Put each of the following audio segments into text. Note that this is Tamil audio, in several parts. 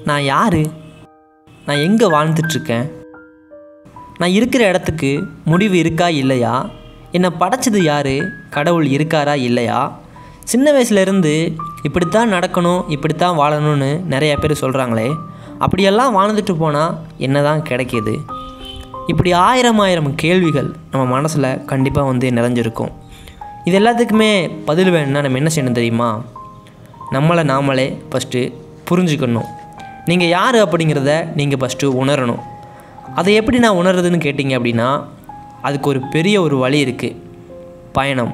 நான் யார்? நான் எங்கே வாழ்ந்துட்டுருக்கேன்? நான் இருக்கிற இடத்துக்கு முடிவு இருக்கா இல்லையா? என்னை படைச்சது யார்? கடவுள் இருக்காரா இல்லையா? சின்ன வயசுலேருந்து இப்படித்தான் நடக்கணும், இப்படித்தான் வாழணும்னு நிறைய பேர் சொல்கிறாங்களே, அப்படியெல்லாம் வாழ்ந்துட்டு போனால் என்ன தான் கிடைக்கிது? இப்படி ஆயிரம் கேள்விகள் நம்ம மனசில் கண்டிப்பாக நிறைஞ்சிருக்கும். இது எல்லாத்துக்குமே பதில் வேணும்னா நம்ம என்ன செய்யணும் தெரியுமா? நம்மளை நாமளே ஃபஸ்ட்டு புரிஞ்சுக்கணும். நீங்கள் யார் அப்படிங்கிறத நீங்கள் ஃபஸ்ட்டு உணரணும். அதை எப்படி நான் உணர்றதுன்னு கேட்டிங்க அப்படின்னா, அதுக்கு ஒரு பெரிய வழி இருக்குது. பயணம்.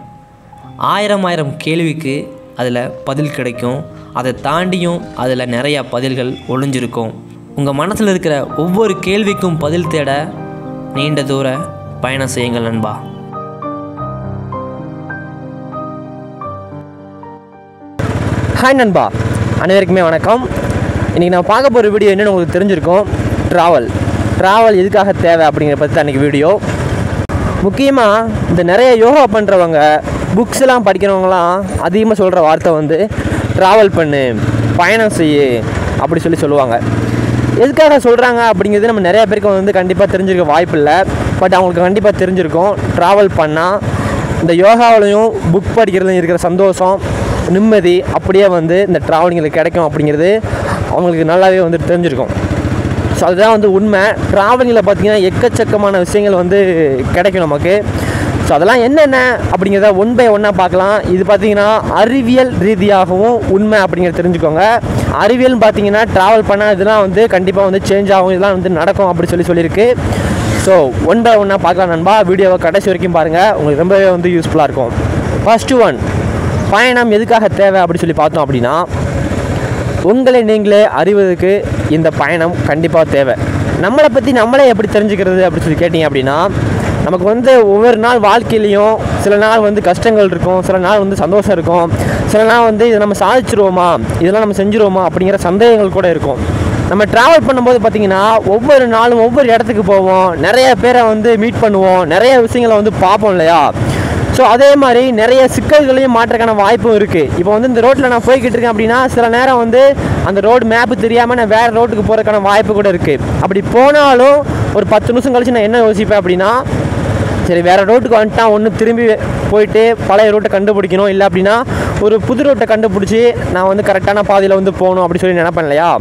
ஆயிரம் கேள்விக்கு அதில் பதில் கிடைக்கும். அதை தாண்டியும் அதில் நிறையா பதில்கள் ஒளிஞ்சிருக்கும். உங்கள் மனசில் இருக்கிற ஒவ்வொரு கேள்விக்கும் பதில் தேட நீண்ட தூர பயணம் செய்யுங்கள் நண்பா. ஹாய் நண்பா, அனைவருக்குமே வணக்கம். இன்றைக்கி நான் பார்க்க போகிற வீடியோ என்னென்னு உங்களுக்கு தெரிஞ்சிருக்கும். ட்ராவல் எதுக்காக தேவை அப்படிங்கிற பற்றி தான் அன்றைக்கி வீடியோ. முக்கியமாக இந்த நிறைய யோகா பண்ணுறவங்க, புக்ஸ்லாம் படிக்கிறவங்களாம் அதிகமாக சொல்கிற வார்த்தை ட்ராவல் பண்ணு, பயணம் செய்யு அப்படி சொல்லுவாங்க. எதுக்காக சொல்கிறாங்க அப்படிங்கிறது நம்ம நிறைய பேருக்கு கண்டிப்பாக தெரிஞ்சிருக்க வாய்ப்பு இல்லை. பட் அவங்களுக்கு கண்டிப்பாக தெரிஞ்சிருக்கும். ட்ராவல் பண்ணால் இந்த யோகாவிலையும் புக் படிக்கிறதுலையும் இருக்கிற சந்தோஷம், நிம்மதி அப்படியே இந்த ட்ராவலிங்கில் கிடைக்கும் அப்படிங்கிறது அவங்களுக்கு நல்லாவே தெரிஞ்சிருக்கும். ஸோ அதுதான் உண்மை. ட்ராவலிங்கில் பார்த்திங்கன்னா எக்கச்சக்கமான விஷயங்கள் கிடைக்கும் நமக்கு. ஸோ அதெல்லாம் என்னென்ன அப்படிங்கிறத ஒன் பை ஒன்னாக பார்க்கலாம். இது பார்த்திங்கன்னா அறிவியல் ரீதியாகவும் உண்மை அப்படிங்கிறத தெரிஞ்சுக்கோங்க. அறிவியல்னு பார்த்திங்கன்னா ட்ராவல் பண்ணால் இதெல்லாம் கண்டிப்பாக சேஞ்ச் ஆகும், இதெல்லாம் நடக்கும் அப்படி சொல்லியிருக்கு. ஸோ ஒன் பை ஒன்னாக பார்க்கலாம் நண்பா. வீடியோவை கடைசி வரைக்கும் பாருங்கள், உங்களுக்கு ரொம்பவே யூஸ்ஃபுல்லாக இருக்கும். ஃபஸ்ட்டு ஒன், பயணம் எதுக்காக தேவை அப்படி பார்த்தோம் அப்படின்னா, உங்களை நீங்களே அறிவதற்கு இந்த பயணம் கண்டிப்பாக தேவை. நம்மளை பற்றி நம்மளே எப்படி தெரிஞ்சுக்கிறது அப்படி கேட்டிங்க அப்படின்னா, நமக்கு ஒவ்வொரு நாள் வாழ்க்கையிலையும் சில நாள் கஷ்டங்கள் இருக்கும், சில நாள் சந்தோஷம் இருக்கும், சில நாள் இதை நம்ம சாதிச்சிருவோமா, இதெல்லாம் நம்ம செஞ்சுருவோமா அப்படிங்கிற சந்தேகங்கள் கூட இருக்கும். நம்ம ட்ராவல் பண்ணும்போது பார்த்திங்கன்னா ஒவ்வொரு நாளும் ஒவ்வொரு இடத்துக்கு போவோம், நிறைய பேரை மீட் பண்ணுவோம், நிறைய விஷயங்களை பார்ப்போம் இல்லையா? ஸோ அதே மாதிரி நிறைய சிக்கல்களையும் மாற்றக்கான வாய்ப்பும் இருக்குது. இப்போ இந்த ரோட்டில் நான் போய்கிட்டு இருக்கேன் அப்படின்னா, சில நேரம் அந்த ரோடு மேப்பு தெரியாமல் நான் வேறு ரோட்டுக்கு போகிறதுக்கான வாய்ப்பு கூட இருக்குது. அப்படி போனாலும் ஒரு 10 நிமிஷம் கழிச்சு நான் என்ன யோசிப்பேன் அப்படின்னா, சரி வேறு ரோட்டுக்கு வந்துட்டான், ஒன்று திரும்பி போயிட்டு பழைய ரோட்டை கண்டுபிடிக்கணும், இல்லை அப்படின்னா ஒரு புது ரோட்டை கண்டுபிடிச்சி நான் கரெக்டான பாதையில் போகணும் அப்படி சொல்லி நினைப்பேன் இல்லையா?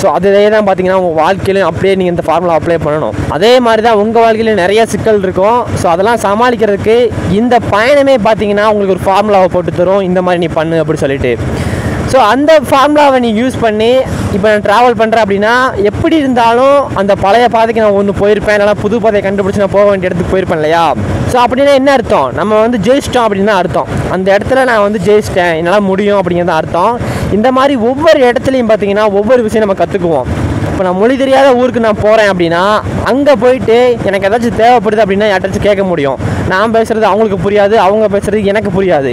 ஸோ அதே தான் பார்த்திங்கன்னா உங்கள் வாழ்க்கையிலையும் அப்படியே நீங்கள் இந்த ஃபார்முலா அப்ளை பண்ணணும். அதே மாதிரி தான் உங்கள் வாழ்க்கையிலையும் நிறைய சிக்கல் இருக்கும். ஸோ அதெல்லாம் சமாளிக்கிறதுக்கு இந்த பயணமே பார்த்திங்கன்னா உங்களுக்கு ஒரு ஃபார்முலாவை போட்டு தரும். இந்த மாதிரி நீ பண்ணு அப்படி சொல்லிட்டு. ஸோ அந்த ஃபார்முலாவை நீ யூஸ் பண்ணி இப்போ நான் ட்ராவல் பண்ணுறேன் அப்படின்னா, எப்படி இருந்தாலும் அந்த பழைய பாதைக்கு நான் ஒன்று போயிருப்பேன், இல்லைனா புது பாதையை கண்டுபிடிச்சி நான் போக வேண்டிய இடத்துக்கு போயிருப்பேன் இல்லையா? ஸோ அப்படின்னா என்ன அர்த்தம்? நம்ம ஜெயிச்சிட்டோம் அப்படின்னு தான் அர்த்தம். அந்த இடத்துல நான் ஜெயிச்சிட்டேன், என்னால் முடியும் அப்படிங்கிறது அர்த்தம். இந்த மாதிரி ஒவ்வொரு இடத்துலையும் பார்த்திங்கன்னா ஒவ்வொரு விஷயம் நம்ம கற்றுக்குவோம். இப்போ நான் மொழி தெரியாத ஊருக்கு நான் போகிறேன் அப்படின்னா, அங்கே போயிட்டு எனக்கு ஏதாச்சும் தேவைப்படுது அப்படின்னா யார்ட்டாச்சும் கேட்க முடியும். நான் பேசுகிறது அவங்களுக்கு புரியாது, அவங்க பேசுகிறது எனக்கு புரியாது.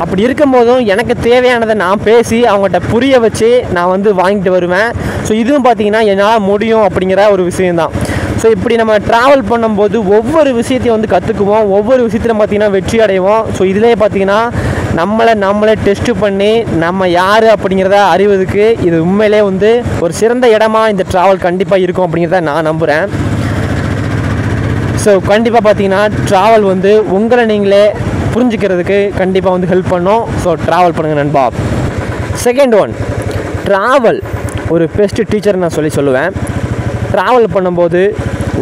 அப்படி இருக்கும்போதும் எனக்கு தேவையானதை நான் பேசி அவங்கள்ட்ட புரிய வச்சு நான் வாங்கிட்டு வருவேன். ஸோ இதுவும் பார்த்திங்கன்னா என்னால் முடியும் அப்படிங்கிற ஒரு விஷயந்தான். ஸோ இப்படி நம்ம ட்ராவல் பண்ணும்போது ஒவ்வொரு விஷயத்தையும் கற்றுக்குவோம், ஒவ்வொரு விஷயத்திலும் பார்த்திங்கன்னா வெற்றி அடைவோம். ஸோ இதிலே பார்த்திங்கன்னா நம்மளே டெஸ்ட்டு பண்ணி நம்ம யார் அப்படிங்கிறத அறிவதுக்கு இது உண்மையிலே ஒரு சிறந்த இடமா இந்த ட்ராவல் கண்டிப்பாக இருக்கும் அப்படிங்கிறத நான் நம்புகிறேன். ஸோ கண்டிப்பாக பார்த்திங்கன்னா ட்ராவல் உங்களை நீங்களே புரிஞ்சுக்கிறதுக்கு கண்டிப்பாக ஹெல்ப் பண்ணும். ஸோ ட்ராவல் பண்ணுங்கள் நண்பா. செகண்ட் ஒன், ட்ராவல் ஒரு பெஸ்ட் டீச்சர் நான் சொல்லுவேன். ட்ராவல் பண்ணும்போது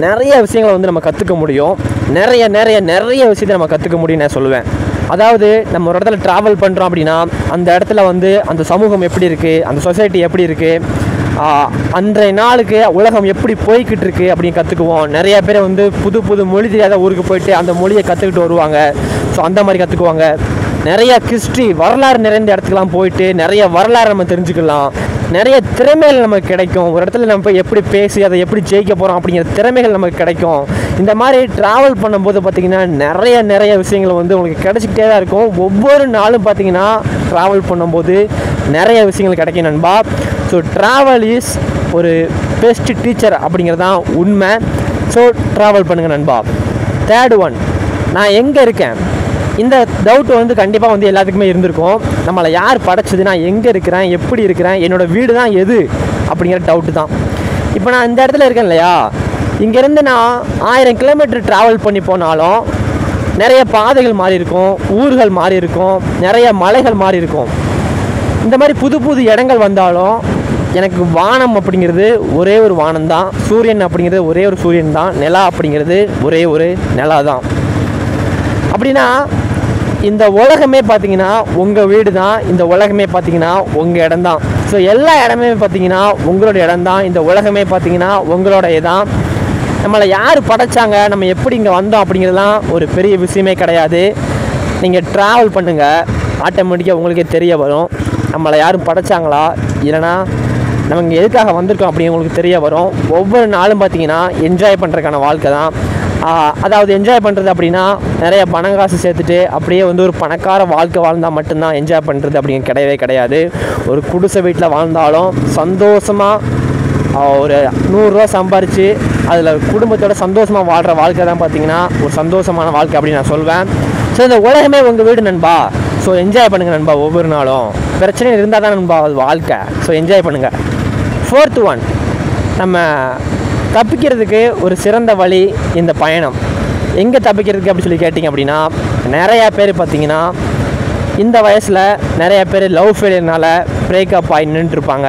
நிறைய விஷயங்களை நம்ம கற்றுக்க முடியும், நிறைய விஷயத்தை நம்ம கற்றுக்க முடியும் நான் சொல்லுவேன். அதாவது நம்ம ஒரு இடத்துல ட்ராவல் பண்ணுறோம் அப்படின்னா, அந்த இடத்துல அந்த சமூகம் எப்படி இருக்குது, அந்த சொசைட்டி எப்படி இருக்குது, அன்றைய நாளுக்கு உலகம் எப்படி போய்கிட்டு இருக்குது அப்படின்னு கற்றுக்குவோம். நிறைய பேர் புது மொழி தெரியாத ஊருக்கு போயிட்டு அந்த மொழியை கற்றுக்கிட்டு வருவாங்க. ஸோ அந்த மாதிரி கற்றுக்குவாங்க. நிறைய ஹிஸ்ட்ரி வரலாறு நிறைந்த இடத்துக்குலாம் போயிட்டு நிறைய வரலாறு நம்ம தெரிஞ்சுக்கலாம். நிறைய திறமைகள் நமக்கு கிடைக்கும். ஒரு இடத்துல நம்ம போய் எப்படி பேசி அதை எப்படி ஜெயிக்க போகிறோம் அப்படிங்கிற திறமைகள் நமக்கு கிடைக்கும். இந்த மாதிரி ட்ராவல் பண்ணும்போது பார்த்திங்கன்னா நிறைய விஷயங்கள் உங்களுக்கு கிடச்சிக்கிட்டே தான் இருக்கும். ஒவ்வொரு நாளும் பார்த்திங்கன்னா ட்ராவல் பண்ணும்போது நிறைய விஷயங்கள் கிடைக்கும் நண்பா. ஸோ ட்ராவல் இஸ் ஒரு பெஸ்ட் டீச்சர் அப்படிங்கிறது தான் உண்மை. ஸோ ட்ராவல் பண்ணுங்கள் நண்பா. தேர்ட் ஒன், நான் எங்கே இருக்கேன், இந்த டவுட் வந்து கண்டிப்பாக வந்து எல்லாத்துக்குமே இருந்திருக்கும். நம்மளை யார் படைச்சது, நான் எங்கே இருக்கிறேன், எப்படி இருக்கிறேன், என்னோடய வீடு தான் எது அப்படிங்கிற டவுட்டு தான். இப்போ நான் இந்த இடத்துல இருக்கேன் இல்லையா, இங்கேருந்து நான் 1000 கிலோமீட்டர் ட்ராவல் பண்ணி போனாலும் நிறைய பாதைகள் மாறி இருக்கும், ஊர்கள் மாறி இருக்கும், நிறைய மலைகள் மாறி இருக்கும். இந்த மாதிரி புது புது இடங்கள் வந்தாலும் எனக்கு வானம் அப்படிங்கிறது ஒரே ஒரு வானம் தான், சூரியன் அப்படிங்கிறது ஒரே ஒரு சூரியன் தான், நிலா அப்படிங்கிறது ஒரே ஒரு நிலா தான். அப்படின்னா இந்த உலகமே பார்த்திங்கன்னா உங்கள் வீடு தான், இந்த உலகமே பார்த்திங்கன்னா உங்கள் இடம் தான். ஸோ எல்லா இடமே பார்த்திங்கன்னா உங்களோட இடம் தான், இந்த உலகமே பார்த்திங்கன்னா உங்களோட இடம். நம்மளை யார் படைச்சாங்க, நம்ம எப்படி இங்கே வந்தோம் அப்படிங்கிறதுலாம் ஒரு பெரிய விஷயமே கிடையாது. நீங்கள் ட்ராவல் பண்ணுங்கள், ஆட்டோமேட்டிக்காக உங்களுக்கே தெரிய வரும் நம்மளை யாரும் படைச்சாங்களா இல்லைனா நம்ம இங்கே எதுக்காக வந்திருக்கோம் அப்படின்னு உங்களுக்கு தெரிய வரும். ஒவ்வொரு நாளும் பார்த்திங்கன்னா என்ஜாய் பண்ணுறதுக்கான வாழ்க்கை தான். அதாவது என்ஜாய் பண்ணுறது அப்படின்னா நிறைய பணம் காசு சேர்த்துட்டு அப்படியே வந்து ஒரு பணக்கார வாழ்க்கை வாழ்ந்தால் மட்டும்தான் என்ஜாய் பண்ணுறது அப்படிங்க கிடையவே கிடையாது. ஒரு குடிசை வீட்டில் வாழ்ந்தாலும் சந்தோஷமாக ஒரு 100 ரூபா சம்பாரித்து அதில் குடும்பத்தோட சந்தோஷமாக வாழ்கிற வாழ்க்கை தான் பார்த்திங்கன்னா ஒரு சந்தோஷமான வாழ்க்கை அப்படின்னு நான் சொல்வேன். ஸோ இந்த உலகமே உங்கள் வீடு நண்பா. ஸோ என்ஜாய் பண்ணுங்கள் நண்பா. ஒவ்வொரு நாளும் பிரச்சனை இருந்தால் தான் நண்பா அது வாழ்க்கை. ஸோ என்ஜாய் பண்ணுங்கள். 4th ஒன், நம்ம தப்பிக்கிறதுக்கு ஒரு சிறந்த வழி இந்த பயணம். எங்கே தப்பிக்கிறதுக்கு அப்படி சொல்லி கேட்டிங்க அப்படின்னா, நிறையா பேர் பார்த்திங்கன்னா இந்த வயசில் நிறையா பேர் லவ் ஃபெயிலியர்னால் பிரேக்கப் ஆகி நின்றுருப்பாங்க.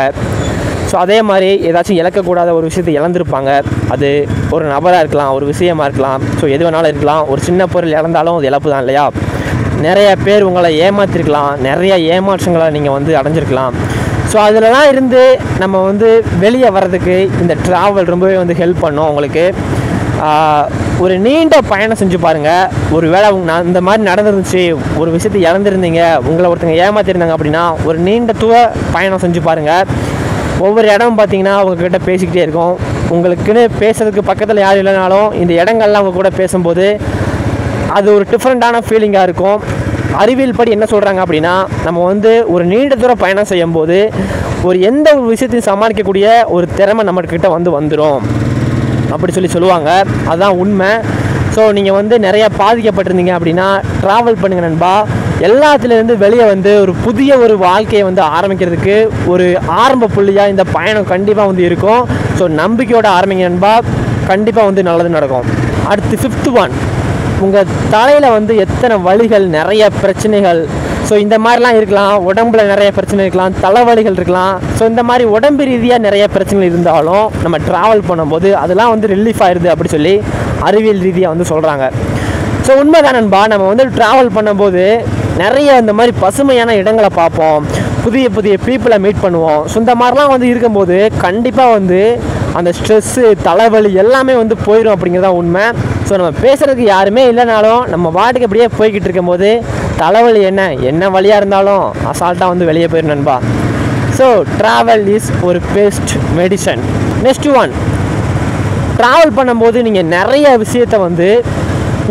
ஸோ அதே மாதிரி ஏதாச்சும் இழக்கக்கூடாத ஒரு விஷயத்தை இழந்திருப்பாங்க. அது ஒரு நபராக இருக்கலாம், ஒரு விஷயமாக இருக்கலாம், ஸோ எது வேணாலும் இருக்கலாம். ஒரு சின்ன பொருள் இழந்தாலும் அது இழப்பு தான் இல்லையா. நிறைய பேர் உங்களை ஏமாற்றிருக்கலாம், நிறைய ஏமாற்றங்களை நீங்கள் வந்து அடைஞ்சிருக்கலாம். ஸோ அதிலலாம் இருந்து நம்ம வந்து வெளியே வர்றதுக்கு இந்த ட்ராவல் ரொம்பவே வந்து ஹெல்ப் பண்ணும் உங்களுக்கு. ஒரு நீண்ட பயணம் செஞ்சு பாருங்கள். ஒரு வேளை நான் இந்த மாதிரி நடந்துருந்துச்சு, ஒரு விஷயத்தை இழந்துருந்தீங்க, உங்களை ஒருத்தங்க ஏமாற்றிருந்தாங்க அப்படின்னா ஒரு நீண்ட பயணம் செஞ்சு பாருங்கள். ஒவ்வொரு இடமும் பார்த்தீங்கன்னா அவங்கக்கிட்ட பேசிக்கிட்டே இருக்கும். உங்களுக்குன்னு பேசுறதுக்கு பக்கத்தில் யாரும் இல்லைனாலும் இந்த இடங்கள்லாம் அவங்க கூட பேசும்போது அது ஒரு டிஃப்ரெண்ட்டான ஃபீலிங்காக இருக்கும். அறிவியல் படி என்ன சொல்கிறாங்க அப்படின்னா, நம்ம வந்து ஒரு நீண்ட தூரம் பயணம் செய்யும்போது எந்த ஒரு விஷயத்தையும் சமாளிக்கக்கூடிய ஒரு திறமை நம்மக்கிட்ட வந்துடும் அப்படி சொல்லுவாங்க. அதுதான் உண்மை. ஸோ நீங்கள் வந்து நிறையா பாதிக்கப்பட்டிருந்தீங்க அப்படின்னா ட்ராவல் பண்ணுங்கள் நண்பா. எல்லாத்துலேருந்து வெளியே வந்து ஒரு புதிய ஒரு வாழ்க்கையை வந்து ஆரம்பிக்கிறதுக்கு ஒரு ஆரம்ப புள்ளியாக இந்த பயணம் கண்டிப்பாக வந்து இருக்கும். ஸோ நம்பிக்கையோட ஆரம்பிங்க நண்பா, கண்டிப்பாக வந்து நல்லது நடக்கும். அடுத்து 5th ஒன், உங்கள் தலையில் வந்து எத்தனை வலிகள், நிறைய பிரச்சனைகள், ஸோ இந்த மாதிரிலாம் இருக்கலாம். உடம்புல நிறைய பிரச்சனை இருக்கலாம், தலைவலிகள் இருக்கலாம். ஸோ இந்த மாதிரி உடம்பு ரீதியாக நிறைய பிரச்சனைகள் இருந்தாலும் நம்ம ட்ராவல் பண்ணும்போது அதெல்லாம் வந்து ரிலீஃப் ஆயிடுது அப்படி சொல்லி அறிவியல் ரீதியாக வந்து சொல்கிறாங்க. ஸோ உண்மைதான் நண்பா. நம்ம வந்து ட்ராவல் பண்ணும்போது நிறைய இந்த மாதிரி பசுமையான இடங்களை பார்ப்போம், புதிய புதிய பீப்புளை மீட் பண்ணுவோம். ஸோ இந்த மாதிரிலாம் வந்து இருக்கும்போது கண்டிப்பாக வந்து அந்த ஸ்ட்ரெஸ்ஸு, தலைவலி எல்லாமே வந்து போயிடும் அப்படிங்கிறதான் உண்மை. ஸோ நம்ம பேசுகிறதுக்கு யாருமே இல்லைனாலும் நம்ம பாட்டுக்கு அப்படியே போய்கிட்டு இருக்கும்போது தலைவலி என்ன வழியாக இருந்தாலும் அசால்ட்டாக வந்து வெளியே போயிடும் நண்பா. ஸோ ட்ராவல் இஸ் ஒரு best medicine. Next one, travel பண்ணும்போது நீங்கள் நிறைய விஷயத்தை வந்து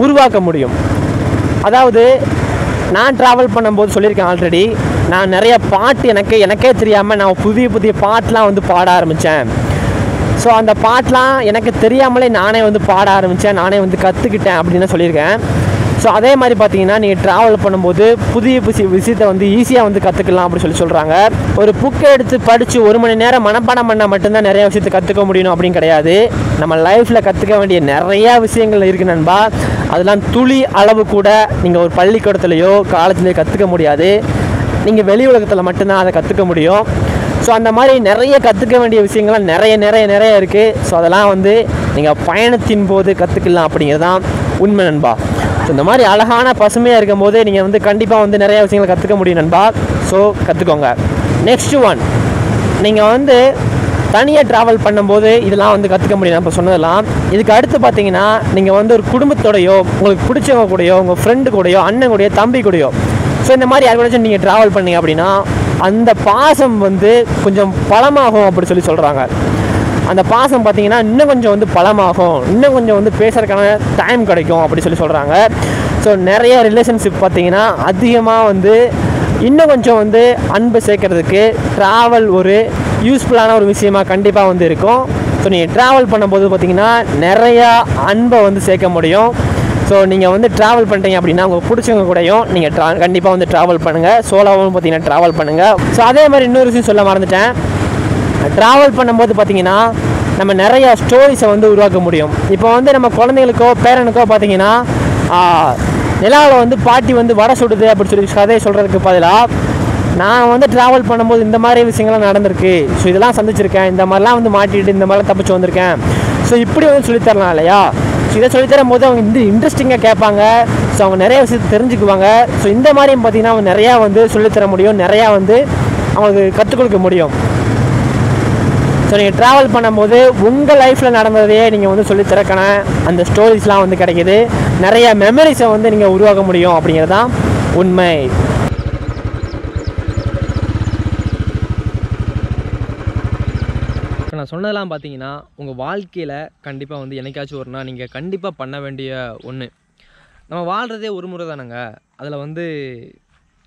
உருவாக்க முடியும். அதாவது நான் ட்ராவல் பண்ணும்போது சொல்லியிருக்கேன் ஆல்ரெடி, நான் நிறைய பாட்டு எனக்கே தெரியாமல் நான் புதிய புதிய பாட்டெலாம் வந்து பாட ஆரம்பித்தேன். ஸோ அந்த பாட்டெலாம் எனக்கு தெரியாமலே நானே வந்து பாட ஆரம்பித்தேன், நானே வந்து கற்றுக்கிட்டேன் அப்படின்னு சொல்லியிருக்கேன். ஸோ அதே மாதிரி பார்த்தீங்கன்னா நீங்கள் ட்ராவல் பண்ணும்போது புதிய விஷயத்தை வந்து ஈஸியாக வந்து கற்றுக்கலாம் அப்படி சொல்கிறாங்க. ஒரு புக்கை எடுத்து படித்து 1 மணி நேரம் மனப்பாடம் பண்ணால் மட்டும்தான் நிறைய விஷயத்தை கற்றுக்க முடியும் அப்படின்னு கிடையாது. நம்ம லைஃப்பில் கற்றுக்க வேண்டிய நிறையா விஷயங்கள் இருக்குது நண்பா. அதெல்லாம் துளி அளவு கூட நீங்கள் ஒரு பள்ளிக்கூடத்துலையோ காலேஜ்லேயோ கற்றுக்க முடியாது. நீங்கள் வெளி உலகத்தில் மட்டும்தான் அதை கற்றுக்க முடியும். ஸோ அந்த மாதிரி நிறைய கற்றுக்க வேண்டிய விஷயங்கள்லாம் நிறைய இருக்குது. ஸோ அதெல்லாம் வந்து நீங்கள் பயணத்தின் போது கற்றுக்கலாம் அப்படிங்கிறது தான் உண்மை நண்பா. ஸோ இந்த மாதிரி அழகான பசுமையாக இருக்கும் போது நீங்கள் வந்து கண்டிப்பாக வந்து நிறைய விஷயங்களை கற்றுக்க முடியும் நண்பா. ஸோ கற்றுக்கோங்க. நெக்ஸ்ட் ஒன், நீங்கள் வந்து தனியாக ட்ராவல் பண்ணும்போது இதெல்லாம் வந்து கற்றுக்க முடியும் நம்ம சொன்னதெல்லாம். இதுக்கு அடுத்து பார்த்தீங்கன்னா நீங்கள் வந்து ஒரு குடும்பத்தோடையோ, உங்களுக்கு பிடிச்சவங்க கூடயோ, உங்கள் ஃப்ரெண்டு கூடயோ, அண்ணன் கூடயோ, தம்பி கூடயோ, ஸோ இந்த மாதிரி யார் கூட நீங்கள் ட்ராவல் பண்ணிங்க அப்படின்னா அந்த பாசம் வந்து கொஞ்சம் பலமாகும் அப்படி சொல்கிறாங்க. அந்த பாசம் பார்த்தீங்கன்னா இன்னும் கொஞ்சம் வந்து பலமாகும், இன்னும் கொஞ்சம் வந்து பேசுறதுக்கான டைம் கிடைக்கும் அப்படி சொல்கிறாங்க. ஸோ நிறைய ரிலேஷன்ஷிப் பார்த்தீங்கன்னா அதிகமாக வந்து இன்னும் கொஞ்சம் வந்து அன்பு சேர்க்கறதுக்கு ட்ராவல் ஒரு யூஸ்ஃபுல்லான ஒரு விஷயமாக கண்டிப்பாக வந்து இருக்கும். ஸோ நீங்கள் ட்ராவல் பண்ணும்போது பார்த்தீங்கன்னா நிறையா அன்பை வந்து சேர்க்க முடியும். ஸோ நீங்கள் வந்து ட்ராவல் பண்ணுறீங்க அப்படின்னா உங்களுக்கு பிடிச்சவங்க கூடயும் நீங்கள் கண்டிப்பாக வந்து ட்ராவல் பண்ணுங்கள். சோலோவும் பார்த்தீங்கன்னா ட்ராவல் பண்ணுங்கள். ஸோ அதே மாதிரி இன்னொரு விஷயம் சொல்ல மறந்துட்டேன். ட்ராவல் பண்ணும்போது பார்த்தீங்கன்னா நம்ம நிறையா ஸ்டோரிஸை வந்து உருவாக்க முடியும். இப்போ வந்து நம்ம குழந்தைகளுக்கோ பேரனுக்கோ பார்த்தீங்கன்னா நிலாவில் வந்து பாட்டி வந்து வடை சுடுது அப்படின்னு சொல்லி கதையை சொல்கிறதுக்கு பதிலாக நான் வந்து ட்ராவல் பண்ணும்போது இந்த மாதிரி விஷயங்கள்லாம் நடந்திருக்கு, ஸோ இதெல்லாம் சந்திச்சிருக்கேன், இந்த மாதிரிலாம் வந்து மாட்டிட்டு இந்த மாதிரிலாம் தப்பிச்சு வந்திருக்கேன், ஸோ இப்படி வந்து சொல்லித்தரலாம் இல்லையா. ஸோ இதை சொல்லித்தரும் போது அவங்க இந்த இன்ட்ரெஸ்டிங்காக கேட்பாங்க. ஸோ அவங்க நிறைய விஷயத்தை தெரிஞ்சுக்குவாங்க. ஸோ இந்த மாதிரியும் பார்த்திங்கன்னா அவங்க நிறையா வந்து சொல்லித்தர முடியும், நிறையா வந்து அவங்களுக்கு கற்றுக் கொடுக்க முடியும். ஸோ நீங்கள் ட்ராவல் பண்ணும்போது உங்கள் லைஃப்பில் நடந்ததையே நீங்கள் வந்து சொல்லித்தரக்கான அந்த ஸ்டோரிஸ்லாம் வந்து கிடைக்கிது. நிறைய மெமரிஸை வந்து நீங்கள் உருவாக்க முடியும் அப்படிங்கிறது தான் உண்மை. இப்போ நான் சொன்னதெல்லாம் பார்த்தீங்கன்னா உங்கள் வாழ்க்கையில் கண்டிப்பாக வந்து என்னைக்காச்சும் ஒரு நாள் நீங்கள் கண்டிப்பாக பண்ண வேண்டிய ஒன்று. நம்ம வாழ்கிறதே ஒரு முறை தானேங்க. அதில் வந்து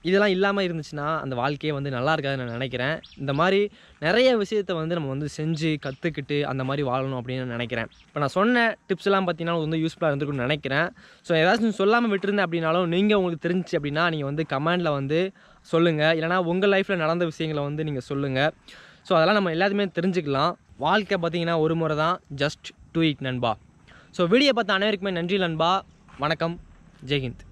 இதெல்லாம் இல்லாமல் இருந்துச்சுன்னா அந்த வாழ்க்கையே வந்து நல்லா இருக்காதுன்னு நான் நினைக்கிறேன். இந்த மாதிரி நிறைய விஷயத்தை வந்து நம்ம வந்து செஞ்சு கற்றுக்கிட்டு அந்த மாதிரி வாழணும் அப்படின்னு நினைக்கிறேன். இப்போ நான் சொன்ன டிப்ஸ் எல்லாம் பார்த்தீங்கன்னா வந்து யூஸ்ஃபுல்லாக இருந்திருக்குன்னு நினைக்கிறேன். ஸோ ஏதாச்சும் சொல்லாமல் விட்டுருந்தேன் அப்படின்னாலும் நீங்கள் உங்களுக்கு தெரிஞ்சு அப்படின்னா நீங்கள் வந்து கமெண்டில் வந்து சொல்லுங்கள். இல்லைனா உங்கள் லைஃப்பில் நடந்த விஷயங்களை வந்து நீங்கள் சொல்லுங்கள். ஸோ அதெல்லாம் நம்ம எல்லாத்தையுமே தெரிஞ்சுக்கலாம். வாழ்க்கை பார்த்தீங்கன்னா ஒரு முறை தான். ஜஸ்ட் டூ இட் நண்பா. ஸோ வீடியோ பார்த்த அனைவருக்குமே நன்றி நண்பா. வணக்கம். ஜெய்ஹிந்த்.